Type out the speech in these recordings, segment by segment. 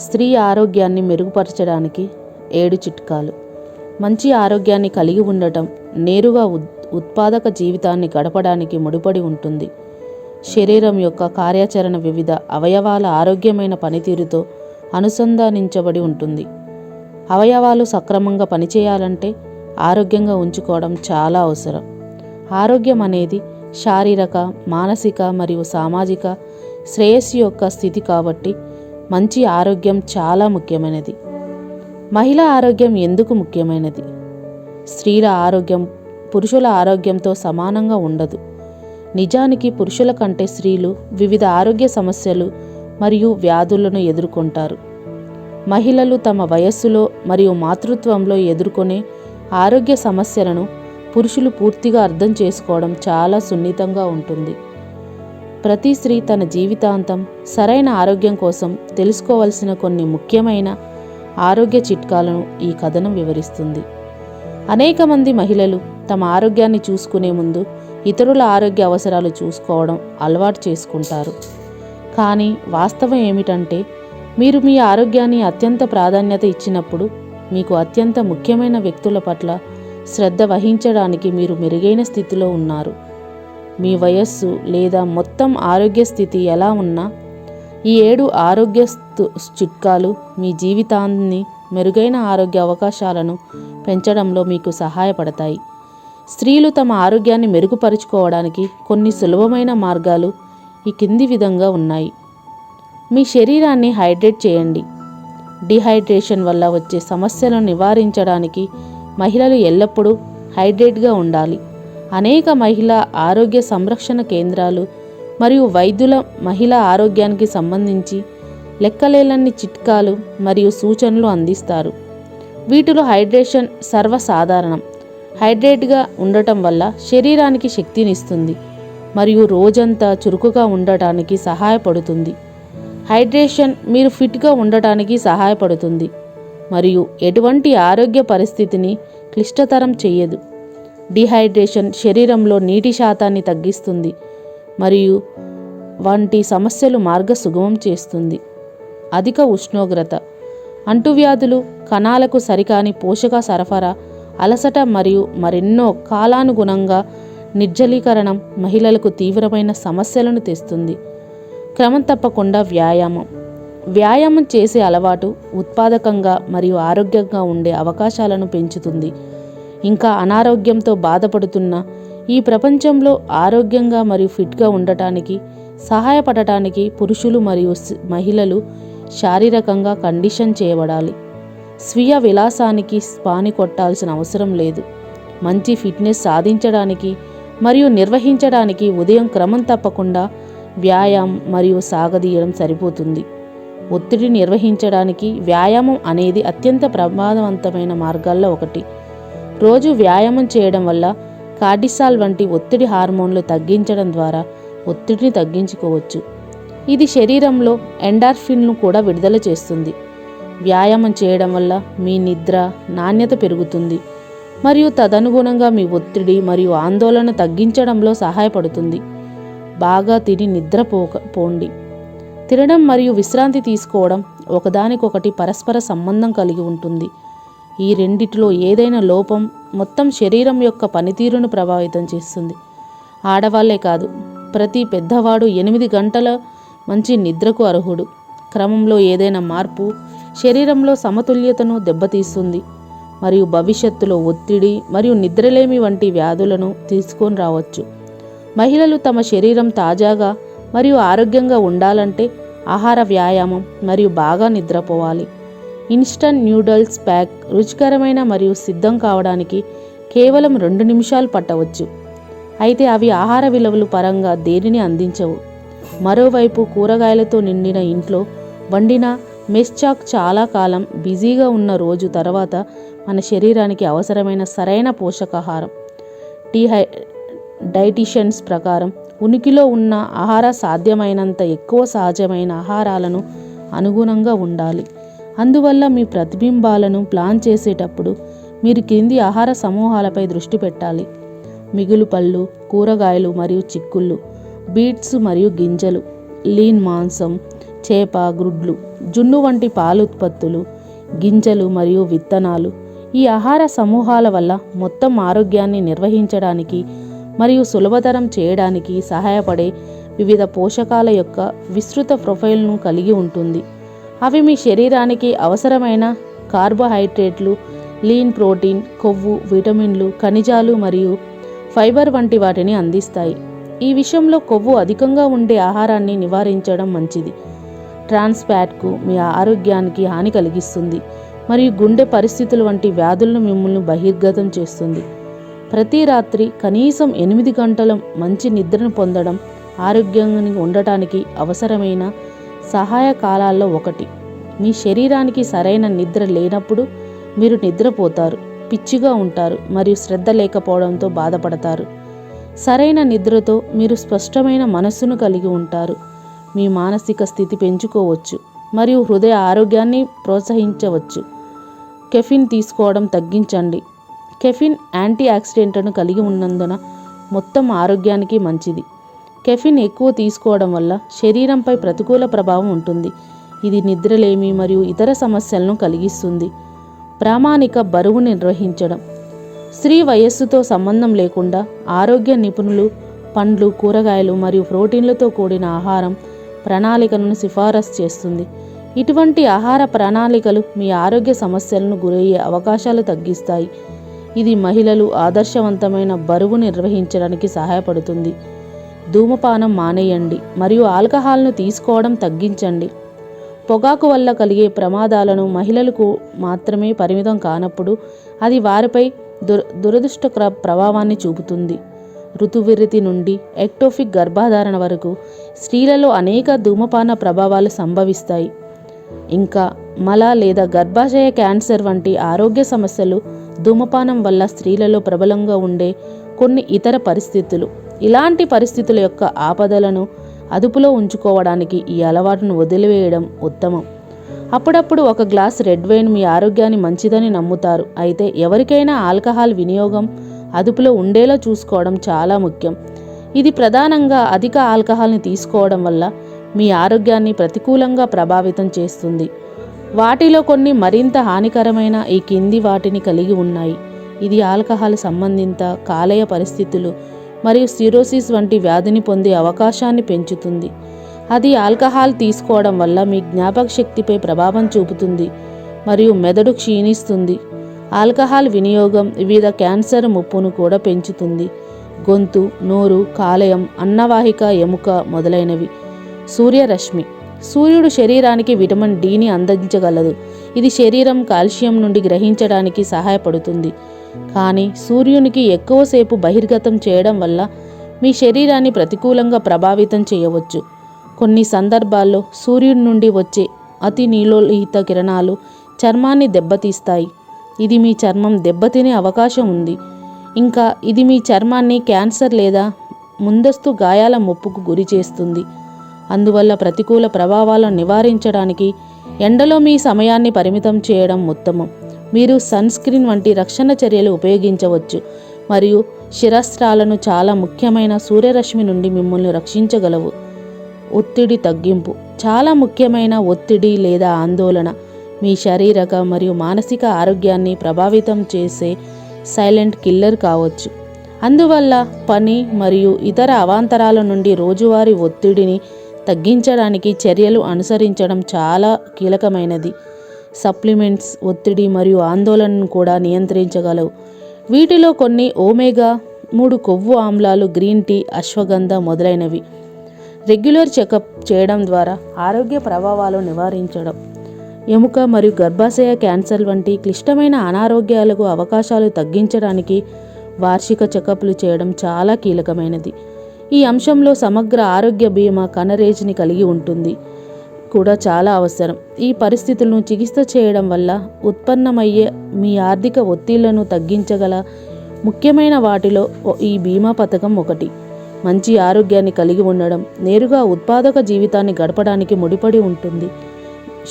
స్త్రీ ఆరోగ్యాన్ని మెరుగుపరచడానికి 7 చిట్కాలు. మంచి ఆరోగ్యాన్ని కలిగి ఉండటం నేరుగా ఉత్పాదక జీవితాన్ని గడపడానికి ముడిపడి ఉంటుంది. శరీరం యొక్క కార్యాచరణ వివిధ అవయవాల ఆరోగ్యమైన పనితీరుతో అనుసంధానించబడి ఉంటుంది. అవయవాలు సక్రమంగా పనిచేయాలంటే ఆరోగ్యంగా ఉంచుకోవడం చాలా అవసరం. ఆరోగ్యం అనేది శారీరక, మానసిక మరియు సామాజిక శ్రేయస్సు యొక్క స్థితి కాబట్టి మంచి ఆరోగ్యం చాలా ముఖ్యమైనది. మహిళా ఆరోగ్యం ఎందుకు ముఖ్యమైనది? స్త్రీల ఆరోగ్యం పురుషుల ఆరోగ్యంతో సమానంగా ఉండదు. నిజానికి పురుషుల కంటే స్త్రీలు వివిధ ఆరోగ్య సమస్యలు మరియు వ్యాధులను ఎదుర్కొంటారు. మహిళలు తమ వయస్సులో మరియు మాతృత్వంలో ఎదుర్కొనే ఆరోగ్య సమస్యలను పురుషులు పూర్తిగా అర్థం చేసుకోవడం చాలా సున్నితంగా ఉంటుంది. ప్రతి స్త్రీ తన జీవితాంతం సరైన ఆరోగ్యం కోసం తెలుసుకోవలసిన కొన్ని ముఖ్యమైన ఆరోగ్య చిట్కాలను ఈ కథనం వివరిస్తుంది. అనేక మంది మహిళలు తమ ఆరోగ్యాన్ని చూసుకునే ముందు ఇతరుల ఆరోగ్య అవసరాలు చూసుకోవడం అలవాటు చేసుకుంటారు. కానీ వాస్తవం ఏమిటంటే మీరు మీ ఆరోగ్యాన్ని అత్యంత ప్రాధాన్యత ఇచ్చినప్పుడు మీకు అత్యంత ముఖ్యమైన వ్యక్తుల పట్ల శ్రద్ధ వహించడానికి మీరు మెరుగైన స్థితిలో ఉన్నారు. మీ వయస్సు లేదా మొత్తం ఆరోగ్య స్థితి ఎలా ఉన్నా ఈ 7 ఆరోగ్య చిట్కాలు మీ జీవితాన్ని మెరుగైన ఆరోగ్య అవకాశాలను పెంచడంలో మీకు సహాయపడతాయి. స్త్రీలు తమ ఆరోగ్యాన్ని మెరుగుపరుచుకోవడానికి కొన్ని సులభమైన మార్గాలు ఈ కింది విధంగా ఉన్నాయి. మీ శరీరాన్ని హైడ్రేట్ చేయండి. డిహైడ్రేషన్ వల్ల వచ్చే సమస్యలను నివారించడానికి మహిళలు ఎల్లప్పుడూ హైడ్రేట్గా ఉండాలి. అనేక మహిళా ఆరోగ్య సంరక్షణ కేంద్రాలు మరియు వైద్యుల మహిళా ఆరోగ్యానికి సంబంధించి లెక్కలేనన్ని చిట్కాలు మరియు సూచనలు అందిస్తారు. వీటిలో హైడ్రేషన్ సర్వసాధారణం. హైడ్రేట్గా ఉండటం వల్ల శరీరానికి శక్తినిస్తుంది మరియు రోజంతా చురుకుగా ఉండటానికి సహాయపడుతుంది. హైడ్రేషన్ మీరు ఫిట్గా ఉండటానికి సహాయపడుతుంది మరియు ఎటువంటి ఆరోగ్య పరిస్థితిని క్లిష్టతరం చేయదు. డిహైడ్రేషన్ శరీరంలో నీటి శాతాన్ని తగ్గిస్తుంది మరియు వంటి సమస్యలు సుగమం చేస్తుంది. అధిక ఉష్ణోగ్రత, అంటువ్యాధులు, కణాలకు సరికాని పోషక సరఫరా, అలసట మరియు మరెన్నో కాలానుగుణంగా నిర్జలీకరణం మహిళలకు తీవ్రమైన సమస్యలను తెస్తుంది. క్రమం తప్పకుండా వ్యాయామం చేసే అలవాటు ఉత్పాదకంగా మరియు ఆరోగ్యంగా ఉండే అవకాశాలను పెంచుతుంది. ఇంకా అనారోగ్యంతో బాధపడుతున్న ఈ ప్రపంచంలో ఆరోగ్యంగా మరియు ఫిట్గా ఉండటానికి సహాయపడటానికి పురుషులు మరియు మహిళలు శారీరకంగా కండిషన్ చేయబడాలి. స్వీయ విలాసానికి స్పాని కొట్టాల్సిన అవసరం లేదు. మంచి ఫిట్నెస్ సాధించడానికి మరియు నిర్వహించడానికి ఉదయం క్రమం తప్పకుండా వ్యాయామం మరియు సాగదీయడం సరిపోతుంది. ఒత్తిడిని నిర్వహించడానికి వ్యాయామం అనేది అత్యంత ప్రభావవంతమైన మార్గాల్లో ఒకటి. రోజు వ్యాయామం చేయడం వల్ల కార్టిసాల్ వంటి ఒత్తిడి హార్మోన్లు తగ్గించడం ద్వారా ఒత్తిడిని తగ్గించుకోవచ్చు. ఇది శరీరంలో ఎండార్ఫిన్ను కూడా విడుదల చేస్తుంది. వ్యాయామం చేయడం వల్ల మీ నిద్ర నాణ్యత పెరుగుతుంది మరియు తదనుగుణంగా మీ ఒత్తిడి మరియు ఆందోళన తగ్గించడంలో సహాయపడుతుంది. బాగా తిని నిద్రపోండి. తినడం మరియు విశ్రాంతి తీసుకోవడం ఒకదానికొకటి పరస్పర సంబంధం కలిగి ఉంటుంది. ఈ రెండిటిలో ఏదైనా లోపం మొత్తం శరీరం యొక్క పనితీరును ప్రభావితం చేస్తుంది. ఆడవాళ్లే కాదు, ప్రతి పెద్దవాడు 8 గంటల మంచి నిద్రకు అర్హుడు. క్రమంలో ఏదైనా మార్పు శరీరంలో సమతుల్యతను దెబ్బతీస్తుంది మరియు భవిష్యత్తులో ఒత్తిడి మరియు నిద్రలేమి వంటి వ్యాధులను తీసుకొని రావచ్చు. మహిళలు తమ శరీరం తాజాగా మరియు ఆరోగ్యంగా ఉండాలంటే ఆహార, వ్యాయామం మరియు బాగా నిద్రపోవాలి. ఇన్స్టంట్ న్యూడిల్స్ ప్యాక్ రుచికరమైన మరియు సిద్ధం కావడానికి కేవలం 2 నిమిషాలు పట్టవచ్చు. అయితే అవి ఆహార విలువలు పరంగా దేనిని అందించవు. మరోవైపు కూరగాయలతో నిండిన ఇంట్లో వండిన మెస్ చాక్ చాలా కాలం బిజీగా ఉన్న రోజు తర్వాత మన శరీరానికి అవసరమైన సరైన పోషకాహారం. డైటీషియన్స్ ప్రకారం ఉనికిలో ఉన్న ఆహార సాధ్యమైనంత ఎక్కువ సహజమైన ఆహారాలను అనుగుణంగా ఉండాలి. అందువల్ల మీ ప్రతిబింబాలను ప్లాన్ చేసేటప్పుడు మీరు కింది ఆహార సమూహాలపై దృష్టి పెట్టాలి: మిగులు పళ్ళు, కూరగాయలు మరియు చిక్కుళ్ళు, బీట్స్ మరియు గింజలు, లీన్ మాంసం, చేప, గుడ్లు, జున్ను వంటి పాలు ఉత్పత్తులు, గింజలు మరియు విత్తనాలు. ఈ ఆహార సమూహాల వల్ల మొత్తం ఆరోగ్యాన్ని నిర్వహించడానికి మరియు సులభతరం చేయడానికి సహాయపడే వివిధ పోషకాల యొక్క విస్తృత ప్రొఫైల్ను కలిగి ఉంటుంది. అవి మీ శరీరానికి అవసరమైన కార్బోహైడ్రేట్లు, లీన్ ప్రోటీన్, కొవ్వు, విటమిన్లు, ఖనిజాలు మరియు ఫైబర్ వంటి వాటిని అందిస్తాయి. ఈ విషయంలో కొవ్వు అధికంగా ఉండే ఆహారాన్ని నివారించడం మంచిది. ట్రాన్స్ ఫ్యాట్కు మీ ఆరోగ్యానికి హాని కలిగిస్తుంది మరియు గుండె పరిస్థితులు వంటి వ్యాధులను మిమ్మల్ని బహిర్గతం చేస్తుంది. ప్రతి రాత్రి కనీసం 8 గంటల మంచి నిద్రను పొందడం ఆరోగ్యంగా ఉండటానికి అవసరమైన సహాయ కాలాల్లో ఒకటి. మీ శరీరానికి సరైన నిద్ర లేనప్పుడు మీరు నిద్రపోతారు, పిచ్చిగా ఉంటారు మరియు శ్రద్ధ లేకపోవడంతో బాధపడతారు. సరైన నిద్రతో మీరు స్పష్టమైన మనస్సును కలిగి ఉంటారు, మీ మానసిక స్థితి పెంచుకోవచ్చు మరియు హృదయ ఆరోగ్యాన్ని ప్రోత్సహించవచ్చు. కెఫిన్ తీసుకోవడం తగ్గించండి. కెఫిన్ యాంటీ ఆక్సిడెంట్లను కలిగి ఉన్నందున మొత్తం ఆరోగ్యానికి మంచిది. కెఫిన్ ఎక్కువ తీసుకోవడం వల్ల శరీరంపై ప్రతికూల ప్రభావం ఉంటుంది. ఇది నిద్రలేమి మరియు ఇతర సమస్యలను కలిగిస్తుంది. ప్రామాణిక బరువు నిర్వహించడం. స్త్రీ వయస్సుతో సంబంధం లేకుండా ఆరోగ్య నిపుణులు పండ్లు, కూరగాయలు మరియు ప్రోటీన్లతో కూడిన ఆహారం ప్రణాళికలను సిఫారసు చేస్తుంది. ఇటువంటి ఆహార ప్రణాళికలు మీ ఆరోగ్య సమస్యలను గురయ్యే అవకాశాలు తగ్గిస్తాయి. ఇది మహిళలు ఆదర్శవంతమైన బరువు నిర్వహించడానికి సహాయపడుతుంది. ధూమపానం మానేయండి మరియు ఆల్కహాల్ను తీసుకోవడం తగ్గించండి. పొగాకు వల్ల కలిగే ప్రమాదాలను మహిళలకు మాత్రమే పరిమితం కానప్పుడు అది వారిపై దురదృష్టకర ప్రభావాన్ని చూపుతుంది. ఋతువిరతి నుండి ఎక్టోపిక్ గర్భధారణ వరకు స్త్రీలలో అనేక ధూమపాన ప్రభావాలు సంభవిస్తాయి. ఇంకా మల లేదా గర్భాశయ క్యాన్సర్ వంటి ఆరోగ్య సమస్యలు ధూమపానం వల్ల స్త్రీలలో ప్రబలంగా ఉండే కొన్ని ఇతర పరిస్థితులు. ఇలాంటి పరిస్థితుల యొక్క ఆపదలను అదుపులో ఉంచుకోవడానికి ఈ అలవాటును వదిలివేయడం ఉత్తమం. అప్పుడప్పుడు ఒక గ్లాస్ రెడ్ వైన్ మీ ఆరోగ్యాన్ని మంచిదని నమ్ముతారు, అయితే ఎవరికైనా ఆల్కహాల్ వినియోగం అదుపులో ఉండేలా చూసుకోవడం చాలా ముఖ్యం. ఇది ప్రధానంగా అధిక ఆల్కహాల్ని తీసుకోవడం వల్ల మీ ఆరోగ్యాన్ని ప్రతికూలంగా ప్రభావితం చేస్తుంది. వాటిలో కొన్ని మరింత హానికరమైన ఈ కింది వాటిని కలిగి ఉన్నాయి. ఇది ఆల్కహాల్ సంబంధిత కాలేయ పరిస్థితులు మరియు సిరోసిస్ వంటి వ్యాధిని పొందే అవకాశాన్ని పెంచుతుంది. అది ఆల్కహాల్ తీసుకోవడం వల్ల మీ జ్ఞాపక శక్తిపై ప్రభావం చూపుతుంది మరియు మెదడు క్షీణిస్తుంది. ఆల్కహాల్ వినియోగం వివిధ క్యాన్సర్ ముప్పును కూడా పెంచుతుంది. గొంతు, నోరు, కాలేయం, అన్నవాహిక, ఎముక మొదలైనవి. సూర్యరశ్మి. సూర్యుడు శరీరానికి విటమిన్ డిని అందించగలదు. ఇది శరీరం కాల్షియం నుండి గ్రహించడానికి సహాయపడుతుంది. కానీ సూర్యునికి ఎక్కువసేపు బహిర్గతం చేయడం వల్ల మీ శరీరాన్ని ప్రతికూలంగా ప్రభావితం చేయవచ్చు. కొన్ని సందర్భాల్లో సూర్యుడి నుండి వచ్చే అతి నీలోహిత కిరణాలు చర్మాన్ని దెబ్బతీస్తాయి. ఇది మీ చర్మం దెబ్బతినే అవకాశం ఉంది. ఇంకా ఇది మీ చర్మాన్ని క్యాన్సర్ లేదా ముందస్తు గాయాల ముప్పుకు గురి చేస్తుంది. అందువల్ల ప్రతికూల ప్రభావాలను నివారించడానికి ఎండలో మీ సమయాన్ని పరిమితం చేయడం ఉత్తమం. మీరు సన్ స్క్రీన్ వంటి రక్షణ చర్యలు ఉపయోగించవచ్చు మరియు శిరస్త్రాలను చాలా ముఖ్యమైన సూర్యరశ్మి నుండి మిమ్మల్ని రక్షించగలవు. ఒత్తిడి తగ్గింపు. చాలా ముఖ్యమైన ఒత్తిడి లేదా ఆందోళన మీ శారీరక మరియు మానసిక ఆరోగ్యాన్ని ప్రభావితం చేసే సైలెంట్ కిల్లర్ కావచ్చు. అందువల్ల పని మరియు ఇతర అవాంతరాల నుండి రోజువారీ ఒత్తిడిని తగ్గించడానికి చర్యలు అనుసరించడం చాలా కీలకమైనది. సప్లిమెంట్స్ ఒత్తిడి మరియు ఆందోళనను కూడా నియంత్రించగలవు. వీటిలో కొన్ని ఒమేగా-3 కొవ్వు ఆమ్లాలు, గ్రీన్ టీ, అశ్వగంధ మొదలైనవి. రెగ్యులర్ చెకప్ చేయడం ద్వారా ఆరోగ్య ప్రభావాలు నివారించడం. ఎముక మరియు గర్భాశయ క్యాన్సర్ వంటి క్లిష్టమైన అనారోగ్యాలకు అవకాశాలు తగ్గించడానికి వార్షిక చెకప్లు చేయడం చాలా కీలకమైనది. ఈ అంశంలో సమగ్ర ఆరోగ్య బీమా కవరేజ్ని కలిగి ఉంటుంది కూడా చాలా అవసరం. ఈ పరిస్థితులను చికిత్స చేయడం వల్ల ఉత్పన్నమయ్యే మీ ఆర్థిక ఒత్తిళ్లను తగ్గించగల ముఖ్యమైన వాటిలో ఈ బీమా పథకం ఒకటి. మంచి ఆరోగ్యాన్ని కలిగి ఉండడం నేరుగా ఉత్పాదక జీవితాన్ని గడపడానికి ముడిపడి ఉంటుంది.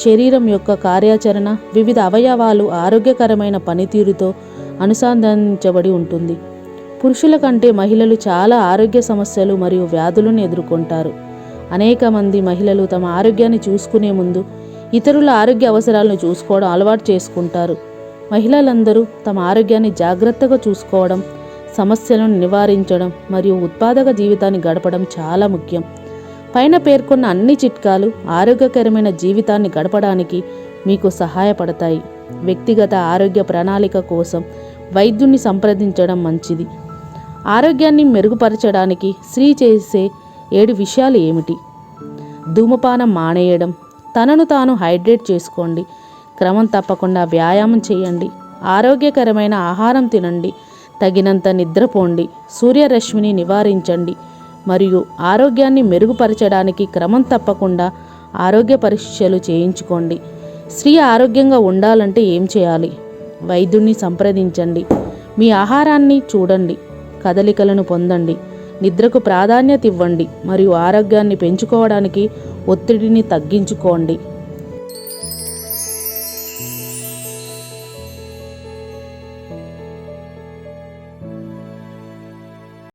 శరీరం యొక్క కార్యాచరణ వివిధ అవయవాలు ఆరోగ్యకరమైన పనితీరుతో అనుసంధానించబడి ఉంటుంది. పురుషుల కంటే మహిళలు చాలా ఆరోగ్య సమస్యలు మరియు వ్యాధులను ఎదుర్కొంటారు. అనేక మంది మహిళలు తమ ఆరోగ్యాన్ని చూసుకునే ముందు ఇతరుల ఆరోగ్య అవసరాలను చూసుకోవడం అలవాటు చేసుకుంటారు. మహిళలందరూ తమ ఆరోగ్యాన్ని జాగ్రత్తగా చూసుకోవడం, సమస్యలను నివారించడం మరియు ఉత్పాదక జీవితాన్ని గడపడం చాలా ముఖ్యం. పైన పేర్కొన్న అన్ని చిట్కాలు ఆరోగ్యకరమైన జీవితాన్ని గడపడానికి మీకు సహాయపడతాయి. వ్యక్తిగత ఆరోగ్య ప్రణాళిక కోసం వైద్యుని సంప్రదించడం మంచిది. ఆరోగ్యాన్ని మెరుగుపరచడానికి స్త్రీ చేసే 7 విషయాలు ఏమిటి? ధూమపానం మానేయడం, తనను తాను హైడ్రేట్ చేసుకోండి, క్రమం తప్పకుండా వ్యాయామం చేయండి, ఆరోగ్యకరమైన ఆహారం తినండి, తగినంత నిద్రపోండి, సూర్యరశ్మిని నివారించండి మరియు ఆరోగ్యాన్ని మెరుగుపరచడానికి క్రమం తప్పకుండా ఆరోగ్య పరీక్షలు చేయించుకోండి. స్త్రీ ఆరోగ్యంగా ఉండాలంటే ఏం చేయాలి? వైద్యుని సంప్రదించండి, మీ ఆహారాన్ని చూడండి, కదలికలను పొందండి, నిద్రకు ప్రాధాన్యత ఇవ్వండి మరియు ఆరోగ్యాన్ని పెంచుకోవడానికి ఒత్తిడిని తగ్గించుకోండి.